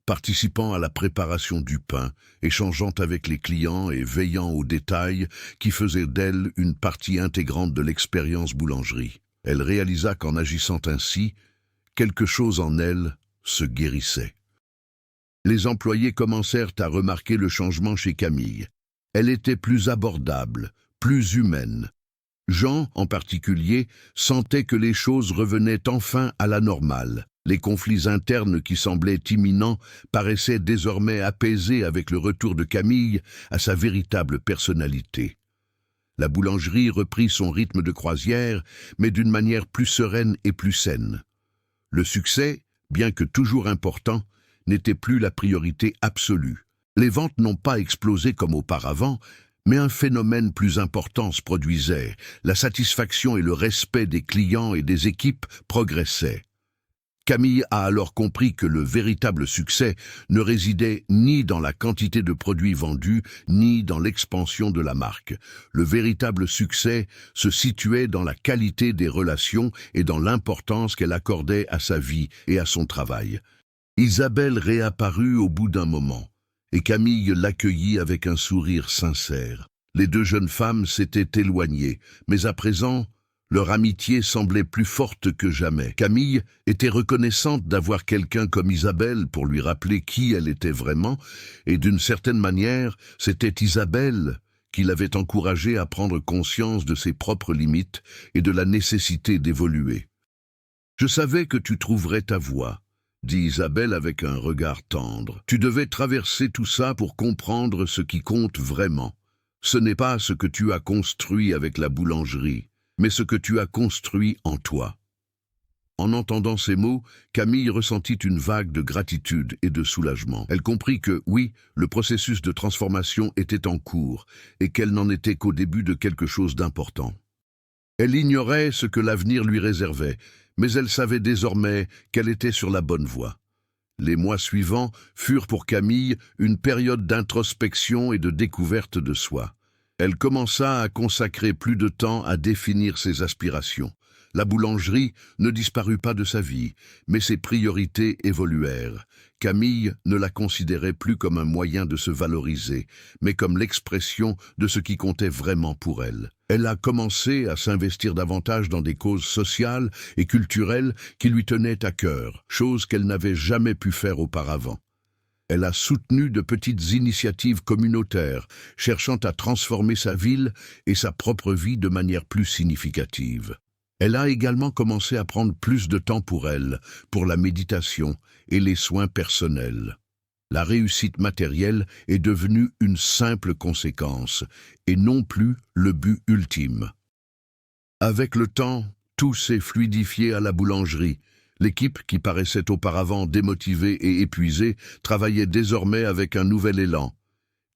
participant à la préparation du pain, échangeant avec les clients et veillant aux détails qui faisaient d'elle une partie intégrante de l'expérience boulangerie. Elle réalisa qu'en agissant ainsi, quelque chose en elle se guérissait. Les employés commencèrent à remarquer le changement chez Camille. Elle était plus abordable, plus humaine. Jean, en particulier, sentait que les choses revenaient enfin à la normale. Les conflits internes qui semblaient imminents paraissaient désormais apaisés avec le retour de Camille à sa véritable personnalité. La boulangerie reprit son rythme de croisière, mais d'une manière plus sereine et plus saine. Le succès, bien que toujours important, n'était plus la priorité absolue. Les ventes n'ont pas explosé comme auparavant, mais un phénomène plus important se produisait. La satisfaction et le respect des clients et des équipes progressaient. Camille a alors compris que le véritable succès ne résidait ni dans la quantité de produits vendus, ni dans l'expansion de la marque. Le véritable succès se situait dans la qualité des relations et dans l'importance qu'elle accordait à sa vie et à son travail. Isabelle réapparut au bout d'un moment, et Camille l'accueillit avec un sourire sincère. Les deux jeunes femmes s'étaient éloignées, mais à présent, leur amitié semblait plus forte que jamais. Camille était reconnaissante d'avoir quelqu'un comme Isabelle pour lui rappeler qui elle était vraiment, et d'une certaine manière, c'était Isabelle qui l'avait encouragée à prendre conscience de ses propres limites et de la nécessité d'évoluer. « Je savais que tu trouverais ta voie, » dit Isabelle avec un regard tendre. « Tu devais traverser tout ça pour comprendre ce qui compte vraiment. Ce n'est pas ce que tu as construit avec la boulangerie, mais ce que tu as construit en toi. » En entendant ces mots, Camille ressentit une vague de gratitude et de soulagement. Elle comprit que, oui, le processus de transformation était en cours et qu'elle n'en était qu'au début de quelque chose d'important. Elle ignorait ce que l'avenir lui réservait, mais elle savait désormais qu'elle était sur la bonne voie. Les mois suivants furent pour Camille une période d'introspection et de découverte de soi. Elle commença à consacrer plus de temps à définir ses aspirations. La boulangerie ne disparut pas de sa vie, mais ses priorités évoluèrent. Camille ne la considérait plus comme un moyen de se valoriser, mais comme l'expression de ce qui comptait vraiment pour elle. Elle a commencé à s'investir davantage dans des causes sociales et culturelles qui lui tenaient à cœur, chose qu'elle n'avait jamais pu faire auparavant. Elle a soutenu de petites initiatives communautaires, cherchant à transformer sa ville et sa propre vie de manière plus significative. Elle a également commencé à prendre plus de temps pour elle, pour la méditation et les soins personnels. La réussite matérielle est devenue une simple conséquence, et non plus le but ultime. Avec le temps, tout s'est fluidifié à la boulangerie. L'équipe, qui paraissait auparavant démotivée et épuisée, travaillait désormais avec un nouvel élan.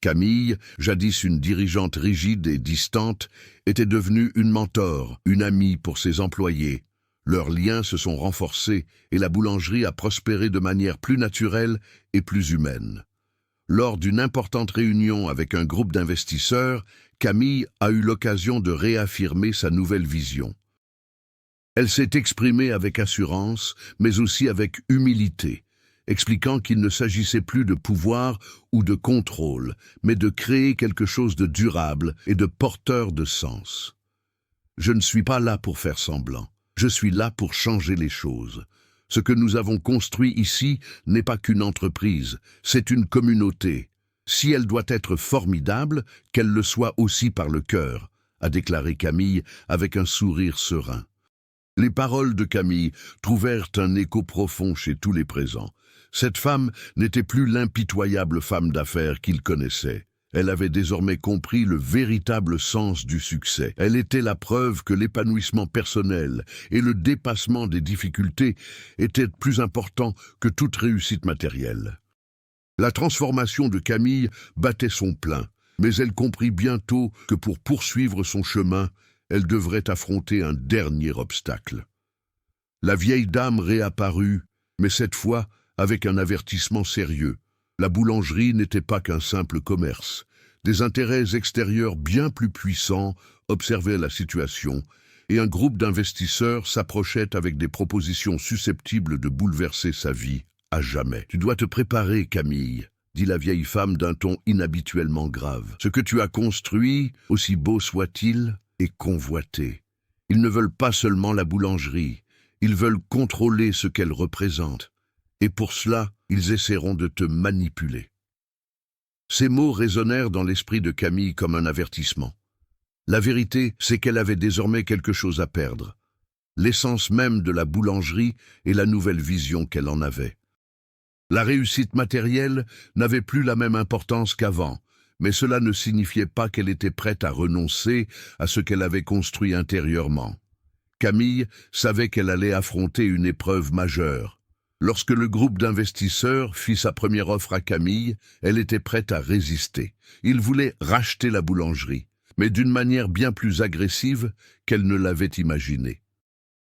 Camille, jadis une dirigeante rigide et distante, était devenue une mentor, une amie pour ses employés. Leurs liens se sont renforcés et la boulangerie a prospéré de manière plus naturelle et plus humaine. Lors d'une importante réunion avec un groupe d'investisseurs, Camille a eu l'occasion de réaffirmer sa nouvelle vision. Elle s'est exprimée avec assurance, mais aussi avec humilité, expliquant qu'il ne s'agissait plus de pouvoir ou de contrôle, mais de créer quelque chose de durable et de porteur de sens. Je ne suis pas là pour faire semblant, je suis là pour changer les choses. Ce que nous avons construit ici n'est pas qu'une entreprise, c'est une communauté. Si elle doit être formidable, qu'elle le soit aussi par le cœur, a déclaré Camille avec un sourire serein. Les paroles de Camille trouvèrent un écho profond chez tous les présents. Cette femme n'était plus l'impitoyable femme d'affaires qu'il connaissait. Elle avait désormais compris le véritable sens du succès. Elle était la preuve que l'épanouissement personnel et le dépassement des difficultés étaient plus importants que toute réussite matérielle. La transformation de Camille battait son plein, mais elle comprit bientôt que pour poursuivre son chemin, elle devrait affronter un dernier obstacle. La vieille dame réapparut, mais cette fois avec un avertissement sérieux. La boulangerie n'était pas qu'un simple commerce. Des intérêts extérieurs bien plus puissants observaient la situation, et un groupe d'investisseurs s'approchait avec des propositions susceptibles de bouleverser sa vie à jamais. « Tu dois te préparer, Camille », dit la vieille femme d'un ton inhabituellement grave. « Ce que tu as construit, aussi beau soit-il, est convoité. Ils ne veulent pas seulement la boulangerie, ils veulent contrôler ce qu'elle représente. Et pour cela, ils essaieront de te manipuler. » Ces mots résonnèrent dans l'esprit de Camille comme un avertissement. La vérité, c'est qu'elle avait désormais quelque chose à perdre. L'essence même de la boulangerie et la nouvelle vision qu'elle en avait. La réussite matérielle n'avait plus la même importance qu'avant, mais cela ne signifiait pas qu'elle était prête à renoncer à ce qu'elle avait construit intérieurement. Camille savait qu'elle allait affronter une épreuve majeure. Lorsque le groupe d'investisseurs fit sa première offre à Camille, elle était prête à résister. Il voulait racheter la boulangerie, mais d'une manière bien plus agressive qu'elle ne l'avait imaginé.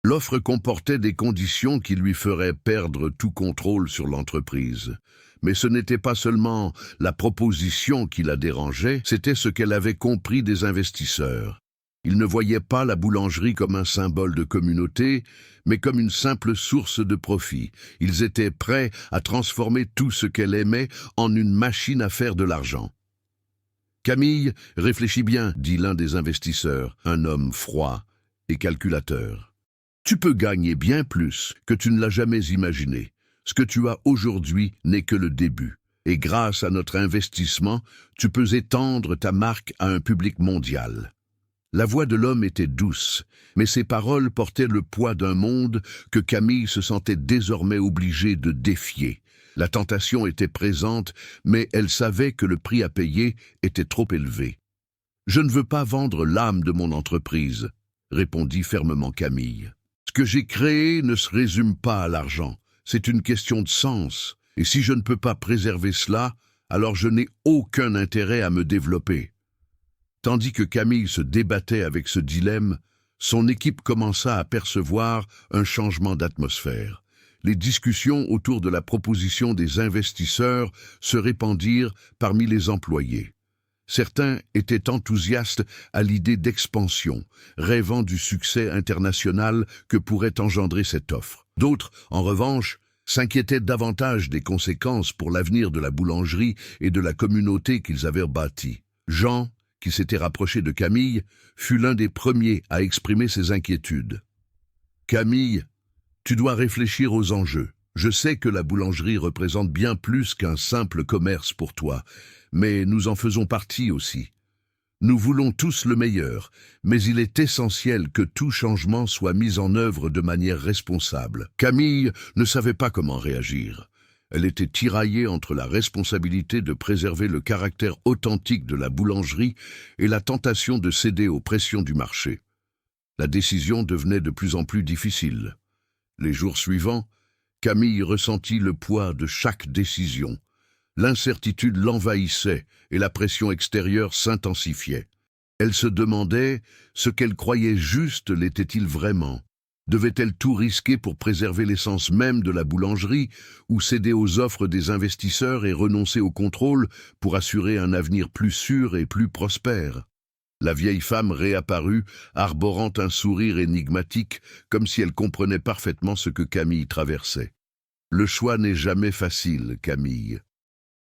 L'offre comportait des conditions qui lui feraient perdre tout contrôle sur l'entreprise. Mais ce n'était pas seulement la proposition qui la dérangeait, c'était ce qu'elle avait compris des investisseurs. Ils ne voyaient pas la boulangerie comme un symbole de communauté, mais comme une simple source de profit. Ils étaient prêts à transformer tout ce qu'elle aimait en une machine à faire de l'argent. « Camille, réfléchis bien, » dit l'un des investisseurs, un homme froid et calculateur. « Tu peux gagner bien plus que tu ne l'as jamais imaginé. Ce que tu as aujourd'hui n'est que le début. Et grâce à notre investissement, tu peux étendre ta marque à un public mondial. » La voix de l'homme était douce, mais ses paroles portaient le poids d'un monde que Camille se sentait désormais obligée de défier. La tentation était présente, mais elle savait que le prix à payer était trop élevé. « Je ne veux pas vendre l'âme de mon entreprise », répondit fermement Camille. « Ce que j'ai créé ne se résume pas à l'argent, c'est une question de sens, et si je ne peux pas préserver cela, alors je n'ai aucun intérêt à me développer. » Tandis que Camille se débattait avec ce dilemme, son équipe commença à percevoir un changement d'atmosphère. Les discussions autour de la proposition des investisseurs se répandirent parmi les employés. Certains étaient enthousiastes à l'idée d'expansion, rêvant du succès international que pourrait engendrer cette offre. D'autres, en revanche, s'inquiétaient davantage des conséquences pour l'avenir de la boulangerie et de la communauté qu'ils avaient bâtie. Jean, qui s'était rapproché de Camille, fut l'un des premiers à exprimer ses inquiétudes. « Camille, tu dois réfléchir aux enjeux. Je sais que la boulangerie représente bien plus qu'un simple commerce pour toi, mais nous en faisons partie aussi. Nous voulons tous le meilleur, mais il est essentiel que tout changement soit mis en œuvre de manière responsable. » Camille ne savait pas comment réagir. Elle était tiraillée entre la responsabilité de préserver le caractère authentique de la boulangerie et la tentation de céder aux pressions du marché. La décision devenait de plus en plus difficile. Les jours suivants, Camille ressentit le poids de chaque décision. L'incertitude l'envahissait et la pression extérieure s'intensifiait. Elle se demandait ce qu'elle croyait juste l'était-il vraiment. Devait-elle tout risquer pour préserver l'essence même de la boulangerie ou céder aux offres des investisseurs et renoncer au contrôle pour assurer un avenir plus sûr et plus prospère? La vieille femme réapparut, arborant un sourire énigmatique, comme si elle comprenait parfaitement ce que Camille traversait. « Le choix n'est jamais facile, Camille.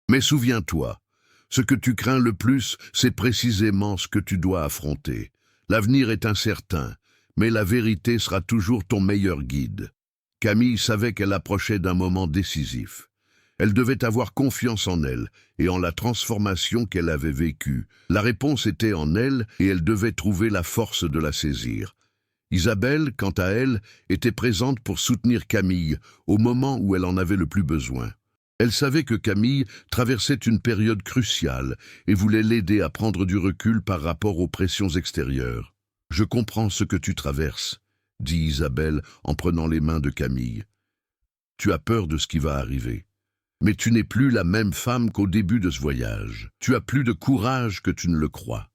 Mais souviens-toi, ce que tu crains le plus, c'est précisément ce que tu dois affronter. L'avenir est incertain, mais la vérité sera toujours ton meilleur guide. » Camille savait qu'elle approchait d'un moment décisif. Elle devait avoir confiance en elle et en la transformation qu'elle avait vécue. La réponse était en elle et elle devait trouver la force de la saisir. Isabelle, quant à elle, était présente pour soutenir Camille au moment où elle en avait le plus besoin. Elle savait que Camille traversait une période cruciale et voulait l'aider à prendre du recul par rapport aux pressions extérieures. « Je comprends ce que tu traverses, » dit Isabelle en prenant les mains de Camille. « Tu as peur de ce qui va arriver. Mais tu n'es plus la même femme qu'au début de ce voyage. Tu as plus de courage que tu ne le crois.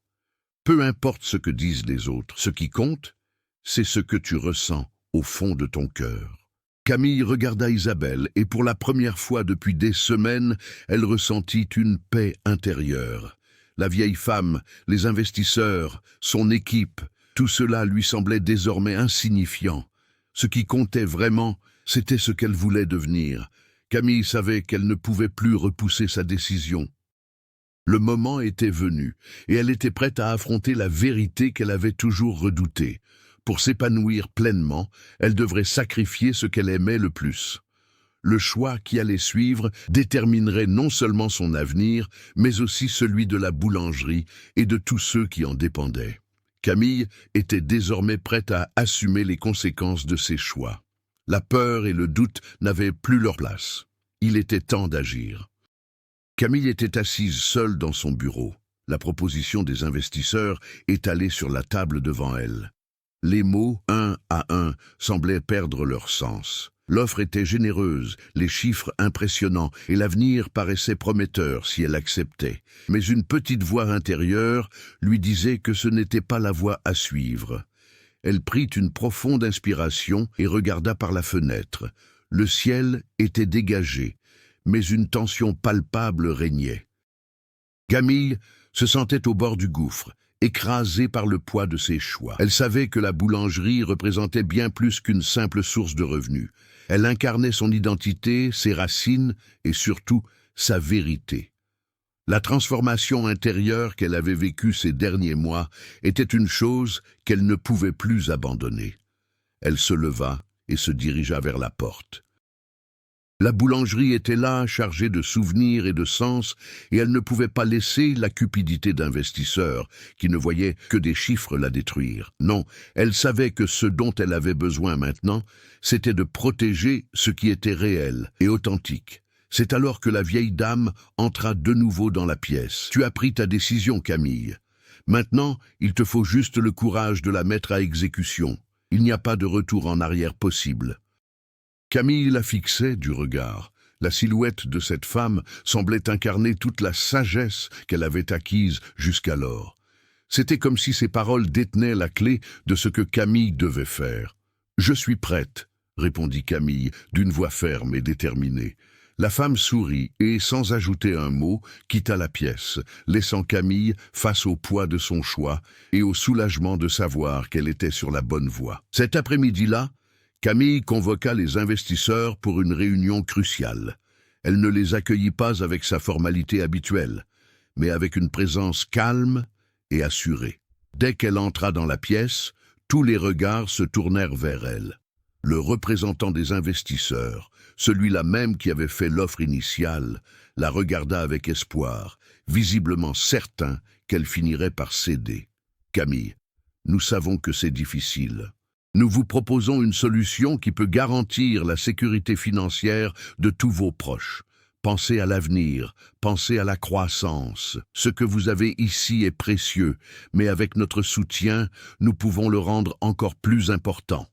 Peu importe ce que disent les autres, ce qui compte, c'est ce que tu ressens au fond de ton cœur. » Camille regarda Isabelle et pour la première fois depuis des semaines, elle ressentit une paix intérieure. La vieille femme, les investisseurs, son équipe, tout cela lui semblait désormais insignifiant. Ce qui comptait vraiment, c'était ce qu'elle voulait devenir. Camille savait qu'elle ne pouvait plus repousser sa décision. Le moment était venu, et elle était prête à affronter la vérité qu'elle avait toujours redoutée. Pour s'épanouir pleinement, elle devrait sacrifier ce qu'elle aimait le plus. Le choix qui allait suivre déterminerait non seulement son avenir, mais aussi celui de la boulangerie et de tous ceux qui en dépendaient. Camille était désormais prête à assumer les conséquences de ses choix. La peur et le doute n'avaient plus leur place. Il était temps d'agir. Camille était assise seule dans son bureau, la proposition des investisseurs étalée sur la table devant elle. Les mots, un à un, semblaient perdre leur sens. L'offre était généreuse, les chiffres impressionnants, et l'avenir paraissait prometteur si elle acceptait. Mais une petite voix intérieure lui disait que ce n'était pas la voie à suivre. Elle prit une profonde inspiration et regarda par la fenêtre. Le ciel était dégagé, mais une tension palpable régnait. Camille se sentait au bord du gouffre, écrasée par le poids de ses choix. Elle savait que la boulangerie représentait bien plus qu'une simple source de revenus. Elle incarnait son identité, ses racines et surtout sa vérité. La transformation intérieure qu'elle avait vécue ces derniers mois était une chose qu'elle ne pouvait plus abandonner. Elle se leva et se dirigea vers la porte. La boulangerie était là, chargée de souvenirs et de sens, et elle ne pouvait pas laisser la cupidité d'investisseurs qui ne voyaient que des chiffres la détruire. Non, elle savait que ce dont elle avait besoin maintenant, c'était de protéger ce qui était réel et authentique. C'est alors que la vieille dame entra de nouveau dans la pièce. « Tu as pris ta décision, Camille. Maintenant, il te faut juste le courage de la mettre à exécution. Il n'y a pas de retour en arrière possible. » Camille la fixait du regard. La silhouette de cette femme semblait incarner toute la sagesse qu'elle avait acquise jusqu'alors. C'était comme si ces paroles détenaient la clé de ce que Camille devait faire. « Je suis prête », répondit Camille d'une voix ferme et déterminée. La femme sourit et, sans ajouter un mot, quitta la pièce, laissant Camille face au poids de son choix et au soulagement de savoir qu'elle était sur la bonne voie. Cet après-midi-là, Camille convoqua les investisseurs pour une réunion cruciale. Elle ne les accueillit pas avec sa formalité habituelle, mais avec une présence calme et assurée. Dès qu'elle entra dans la pièce, tous les regards se tournèrent vers elle. Le représentant des investisseurs, celui-là même qui avait fait l'offre initiale, la regarda avec espoir, visiblement certain qu'elle finirait par céder. « Camille, nous savons que c'est difficile. Nous vous proposons une solution qui peut garantir la sécurité financière de tous vos proches. Pensez à l'avenir, pensez à la croissance. Ce que vous avez ici est précieux, mais avec notre soutien, nous pouvons le rendre encore plus important. »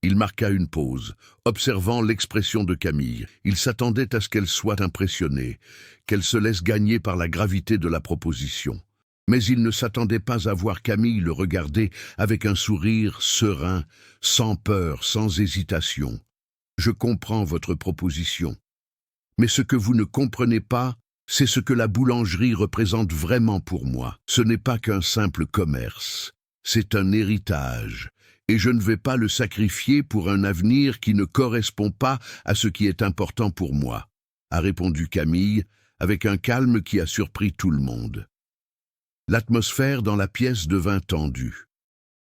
Il marqua une pause, observant l'expression de Camille. Il s'attendait à ce qu'elle soit impressionnée, qu'elle se laisse gagner par la gravité de la proposition. Mais il ne s'attendait pas à voir Camille le regarder avec un sourire serein, sans peur, sans hésitation. « Je comprends votre proposition. Mais ce que vous ne comprenez pas, c'est ce que la boulangerie représente vraiment pour moi. Ce n'est pas qu'un simple commerce, c'est un héritage. Et je ne vais pas le sacrifier pour un avenir qui ne correspond pas à ce qui est important pour moi, » a répondu Camille, avec un calme qui a surpris tout le monde. L'atmosphère dans la pièce devint tendue.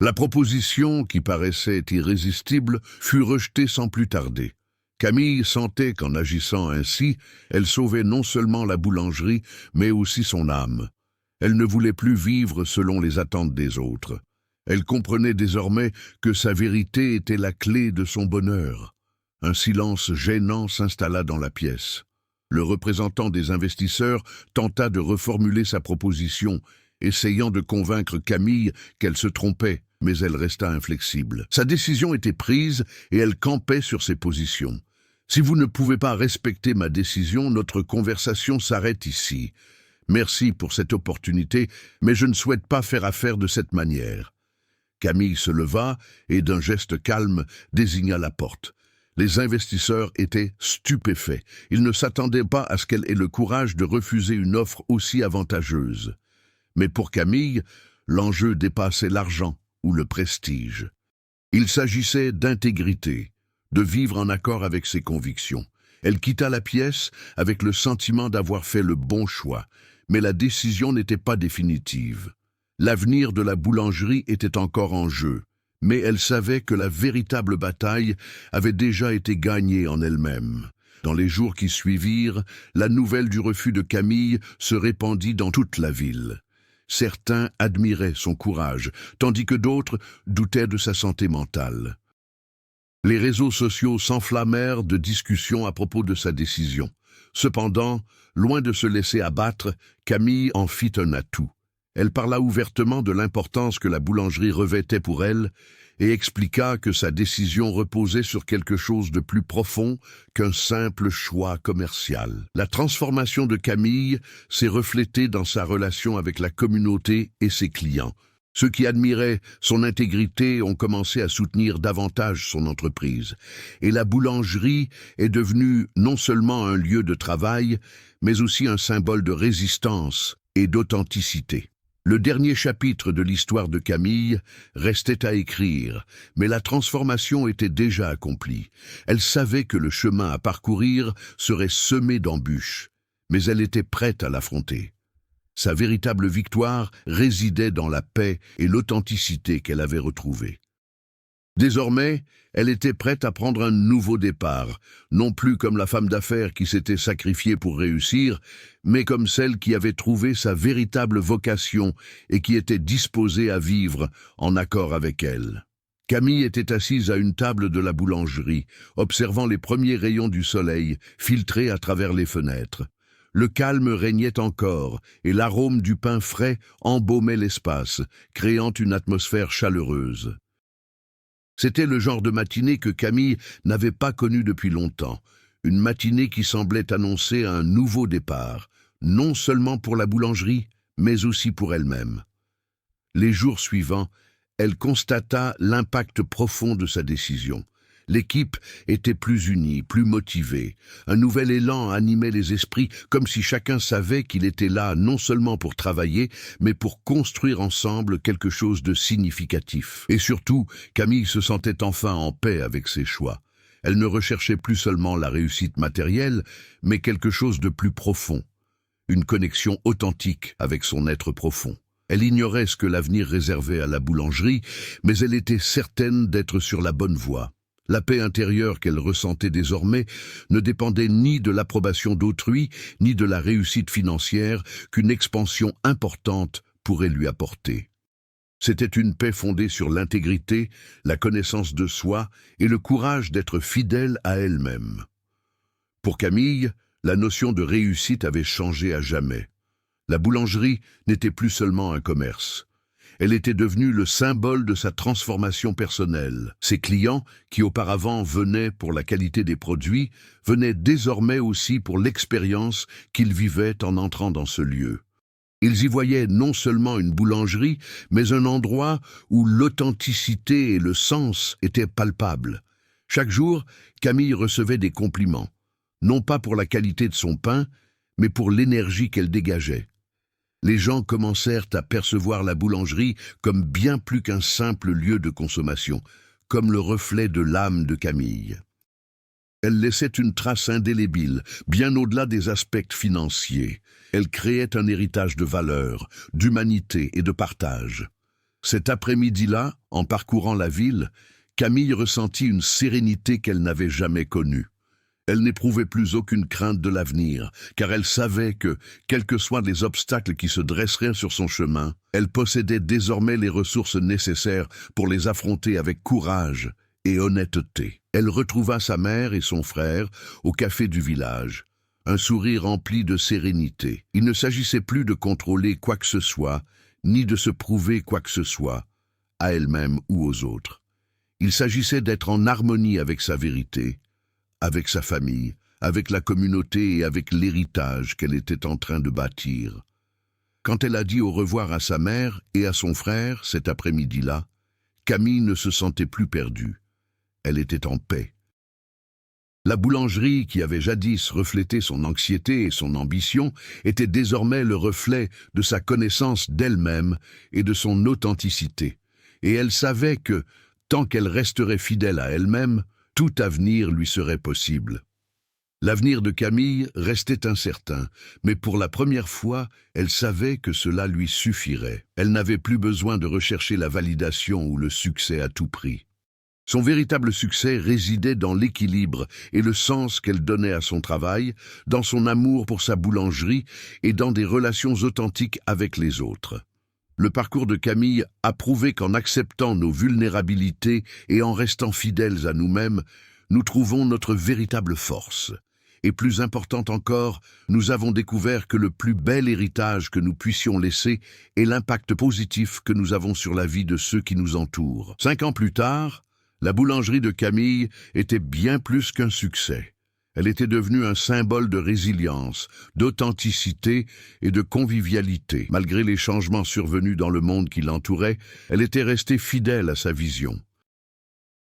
La proposition, qui paraissait irrésistible, fut rejetée sans plus tarder. Camille sentait qu'en agissant ainsi, elle sauvait non seulement la boulangerie, mais aussi son âme. Elle ne voulait plus vivre selon les attentes des autres. Elle comprenait désormais que sa vérité était la clé de son bonheur. Un silence gênant s'installa dans la pièce. Le représentant des investisseurs tenta de reformuler sa proposition, essayant de convaincre Camille qu'elle se trompait, mais elle resta inflexible. Sa décision était prise et elle campait sur ses positions. « Si vous ne pouvez pas respecter ma décision, notre conversation s'arrête ici. Merci pour cette opportunité, mais je ne souhaite pas faire affaire de cette manière. » Camille se leva et, d'un geste calme, désigna la porte. Les investisseurs étaient stupéfaits. Ils ne s'attendaient pas à ce qu'elle ait le courage de refuser une offre aussi avantageuse. Mais pour Camille, l'enjeu dépassait l'argent ou le prestige. Il s'agissait d'intégrité, de vivre en accord avec ses convictions. Elle quitta la pièce avec le sentiment d'avoir fait le bon choix, mais la décision n'était pas définitive. L'avenir de la boulangerie était encore en jeu, mais elle savait que la véritable bataille avait déjà été gagnée en elle-même. Dans les jours qui suivirent, la nouvelle du refus de Camille se répandit dans toute la ville. Certains admiraient son courage, tandis que d'autres doutaient de sa santé mentale. Les réseaux sociaux s'enflammèrent de discussions à propos de sa décision. Cependant, loin de se laisser abattre, Camille en fit un atout. Elle parla ouvertement de l'importance que la boulangerie revêtait pour elle et expliqua que sa décision reposait sur quelque chose de plus profond qu'un simple choix commercial. La transformation de Camille s'est reflétée dans sa relation avec la communauté et ses clients. Ceux qui admiraient son intégrité ont commencé à soutenir davantage son entreprise. Et la boulangerie est devenue non seulement un lieu de travail, mais aussi un symbole de résistance et d'authenticité. Le dernier chapitre de l'histoire de Camille restait à écrire, mais la transformation était déjà accomplie. Elle savait que le chemin à parcourir serait semé d'embûches, mais elle était prête à l'affronter. Sa véritable victoire résidait dans la paix et l'authenticité qu'elle avait retrouvée. Désormais, elle était prête à prendre un nouveau départ, non plus comme la femme d'affaires qui s'était sacrifiée pour réussir, mais comme celle qui avait trouvé sa véritable vocation et qui était disposée à vivre en accord avec elle. Camille était assise à une table de la boulangerie, observant les premiers rayons du soleil filtrés à travers les fenêtres. Le calme régnait encore, et l'arôme du pain frais embaumait l'espace, créant une atmosphère chaleureuse. C'était le genre de matinée que Camille n'avait pas connue depuis longtemps, une matinée qui semblait annoncer un nouveau départ, non seulement pour la boulangerie, mais aussi pour elle-même. Les jours suivants, elle constata l'impact profond de sa décision. L'équipe était plus unie, plus motivée. Un nouvel élan animait les esprits, comme si chacun savait qu'il était là non seulement pour travailler, mais pour construire ensemble quelque chose de significatif. Et surtout, Camille se sentait enfin en paix avec ses choix. Elle ne recherchait plus seulement la réussite matérielle, mais quelque chose de plus profond. Une connexion authentique avec son être profond. Elle ignorait ce que l'avenir réservait à la boulangerie, mais elle était certaine d'être sur la bonne voie. La paix intérieure qu'elle ressentait désormais ne dépendait ni de l'approbation d'autrui, ni de la réussite financière qu'une expansion importante pourrait lui apporter. C'était une paix fondée sur l'intégrité, la connaissance de soi et le courage d'être fidèle à elle-même. Pour Camille, la notion de réussite avait changé à jamais. La boulangerie n'était plus seulement un commerce. Elle était devenue le symbole de sa transformation personnelle. Ses clients, qui auparavant venaient pour la qualité des produits, venaient désormais aussi pour l'expérience qu'ils vivaient en entrant dans ce lieu. Ils y voyaient non seulement une boulangerie, mais un endroit où l'authenticité et le sens étaient palpables. Chaque jour, Camille recevait des compliments, non pas pour la qualité de son pain, mais pour l'énergie qu'elle dégageait. Les gens commencèrent à percevoir la boulangerie comme bien plus qu'un simple lieu de consommation, comme le reflet de l'âme de Camille. Elle laissait une trace indélébile, bien au-delà des aspects financiers. Elle créait un héritage de valeurs, d'humanité et de partage. Cet après-midi-là, en parcourant la ville, Camille ressentit une sérénité qu'elle n'avait jamais connue. Elle n'éprouvait plus aucune crainte de l'avenir, car elle savait que, quels que soient les obstacles qui se dresseraient sur son chemin, elle possédait désormais les ressources nécessaires pour les affronter avec courage et honnêteté. Elle retrouva sa mère et son frère au café du village, un sourire rempli de sérénité. Il ne s'agissait plus de contrôler quoi que ce soit, ni de se prouver quoi que ce soit, à elle-même ou aux autres. Il s'agissait d'être en harmonie avec sa vérité, avec sa famille, avec la communauté et avec l'héritage qu'elle était en train de bâtir. Quand elle a dit au revoir à sa mère et à son frère cet après-midi-là, Camille ne se sentait plus perdue. Elle était en paix. La boulangerie, qui avait jadis reflété son anxiété et son ambition, était désormais le reflet de sa connaissance d'elle-même et de son authenticité. Et elle savait que, tant qu'elle resterait fidèle à elle-même, tout avenir lui serait possible. L'avenir de Camille restait incertain, mais pour la première fois, elle savait que cela lui suffirait. Elle n'avait plus besoin de rechercher la validation ou le succès à tout prix. Son véritable succès résidait dans l'équilibre et le sens qu'elle donnait à son travail, dans son amour pour sa boulangerie et dans des relations authentiques avec les autres. Le parcours de Camille a prouvé qu'en acceptant nos vulnérabilités et en restant fidèles à nous-mêmes, nous trouvons notre véritable force. Et plus important encore, nous avons découvert que le plus bel héritage que nous puissions laisser est l'impact positif que nous avons sur la vie de ceux qui nous entourent. 5 ans plus tard, la boulangerie de Camille était bien plus qu'un succès. Elle était devenue un symbole de résilience, d'authenticité et de convivialité. Malgré les changements survenus dans le monde qui l'entourait, elle était restée fidèle à sa vision.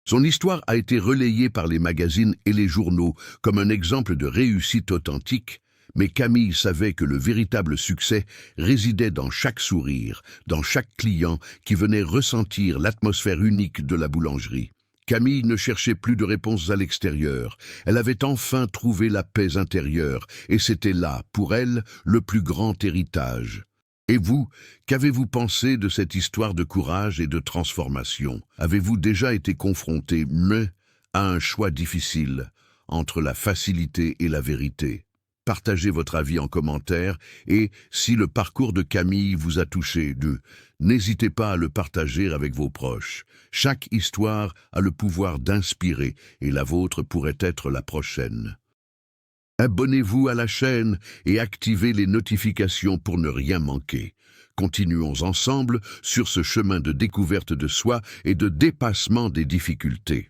Son histoire a été relayée par les magazines et les journaux comme un exemple de réussite authentique, mais Camille savait que le véritable succès résidait dans chaque sourire, dans chaque client qui venait ressentir l'atmosphère unique de la boulangerie. Camille ne cherchait plus de réponses à l'extérieur. Elle avait enfin trouvé la paix intérieure, et c'était là, pour elle, le plus grand héritage. Et vous, qu'avez-vous pensé de cette histoire de courage et de transformation? Avez-vous déjà été confronté, à un choix difficile, entre la facilité et la vérité? Partagez votre avis en commentaire et, si le parcours de Camille vous a touché, n'hésitez pas à le partager avec vos proches. Chaque histoire a le pouvoir d'inspirer et la vôtre pourrait être la prochaine. Abonnez-vous à la chaîne et activez les notifications pour ne rien manquer. Continuons ensemble sur ce chemin de découverte de soi et de dépassement des difficultés.